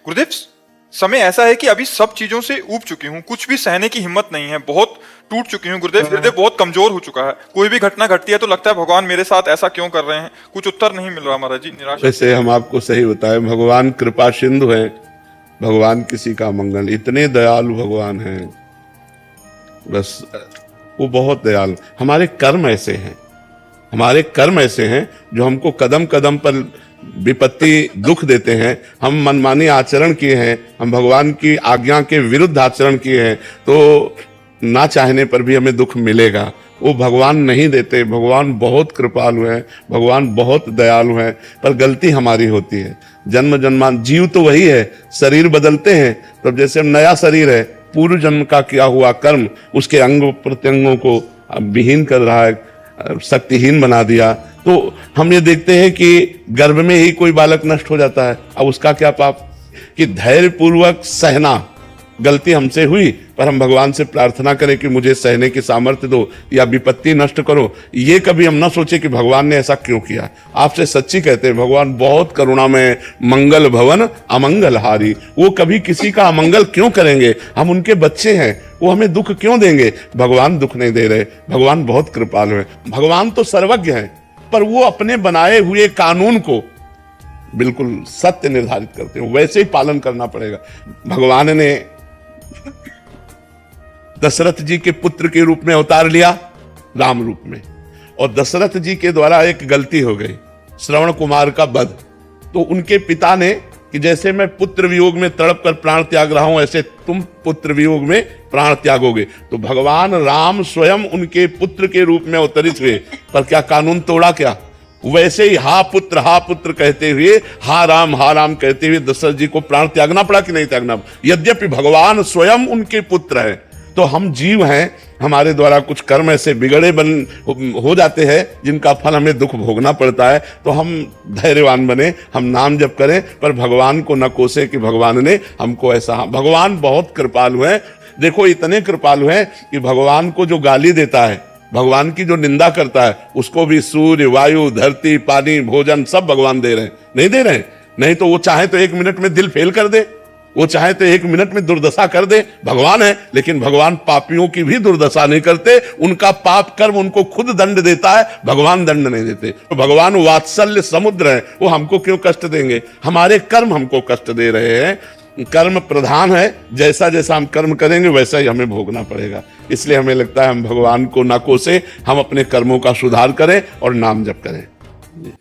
गुरुदेव, समय ऐसा है कि अभी सब चीजों से ऊब चुकी हूँ, कुछ भी सहने की हिम्मत नहीं है, बहुत टूट चुकी हूँ गुरुदेव। हृदय बहुत कमजोर हो चुका है। कोई भी घटना घटती है तो लगता है भगवान मेरे साथ ऐसा क्यों कर रहे हैं, कुछ उत्तर नहीं मिल रहा महाराज जी, निराशा। वैसे हम आपको सही बताएं, भगवान कृपा सिंधु हैं, भगवान किसी का मंगल, इतने दयालु भगवान हैं, बस वो बहुत दयालु। हमारे कर्म ऐसे हैं, हमारे कर्म ऐसे हैं जो हमको कदम कदम पर विपत्ति दुख देते हैं। हम मनमानी आचरण किए हैं, हम भगवान की आज्ञा के विरुद्ध आचरण किए हैं, तो ना चाहने पर भी हमें दुख मिलेगा। वो भगवान नहीं देते। भगवान बहुत कृपालु हैं, भगवान बहुत दयालु हैं, पर गलती हमारी होती है। जन्म जन्मान जीव तो वही है, शरीर बदलते हैं। तब जैसे नया शरीर है, पूर्व जन्म का किया हुआ कर्म उसके अंग प्रत्यंगों को विहीन कर रहा है, शक्तिहीन बना दिया। तो हम ये देखते हैं कि गर्भ में ही कोई बालक नष्ट हो जाता है। अब उसका क्या पाप कि धैर्य पूर्वक सहना। गलती हमसे हुई, पर हम भगवान से प्रार्थना करें कि मुझे सहने की सामर्थ्य दो या विपत्ति नष्ट करो। ये कभी हम ना सोचे कि भगवान ने ऐसा क्यों किया। आपसे सच्ची कहते हैं, भगवान बहुत करुणामय, मंगल भवन अमंगल हारी। वो कभी किसी का अमंगल क्यों करेंगे? हम उनके बच्चे हैं, वो हमें दुख क्यों देंगे? भगवान दुख नहीं दे रहे। भगवान बहुत कृपालु है। भगवान तो सर्वज्ञ है, पर वो अपने बनाए हुए कानून को बिल्कुल सत्य निर्धारित करते हैं, वैसे ही पालन करना पड़ेगा। भगवान ने दशरथ जी के पुत्र के रूप में अवतार लिया, राम रूप में, और दशरथ जी के द्वारा एक गलती हो गई, श्रवण कुमार का वध। तो उनके पिता ने कि जैसे मैं पुत्र वियोग में तड़प कर प्राण त्याग रहा हूं, ऐसे तुम पुत्र वियोग में प्राण त्यागोगे। तो भगवान राम स्वयं उनके पुत्र के रूप में अवतरित हुए, पर क्या कानून तोड़ा? क्या? वैसे ही हा पुत्र कहते हुए, हा राम कहते हुए दशरथ जी को प्राण त्यागना पड़ा कि नहीं त्यागना? यद्यपि भगवान स्वयं उनके पुत्र हैं। तो हम जीव हैं, हमारे द्वारा कुछ कर्म ऐसे बिगड़े हो जाते हैं जिनका फल हमें दुख भोगना पड़ता है। तो हम धैर्यवान बने, हम नाम जप करें, पर भगवान को न कोसे कि भगवान ने हमको ऐसा। भगवान बहुत कृपालु हैं। देखो, इतने कृपालु हैं कि भगवान को जो गाली देता है, भगवान की जो निंदा करता है, उसको भी सूर्य, वायु, धरती, पानी, भोजन सब भगवान दे रहे हैं। नहीं दे रहे? नहीं तो वो चाहे तो 1 मिनट में दिल फेल कर दे, वो चाहे तो 1 मिनट में दुर्दशा कर दे। भगवान है, लेकिन भगवान पापियों की भी दुर्दशा नहीं करते। उनका पाप कर्म उनको खुद दंड देता है, भगवान दंड नहीं देते। तो भगवान वात्सल्य समुद्र है, वो हमको क्यों कष्ट देंगे? हमारे कर्म हमको कष्ट दे रहे हैं। कर्म प्रधान है, जैसा जैसा हम कर्म करेंगे वैसा ही हमें भोगना पड़ेगा। इसलिए हमें लगता है हम भगवान को ना कोसे, हम अपने कर्मों का सुधार करें और नाम जप करें।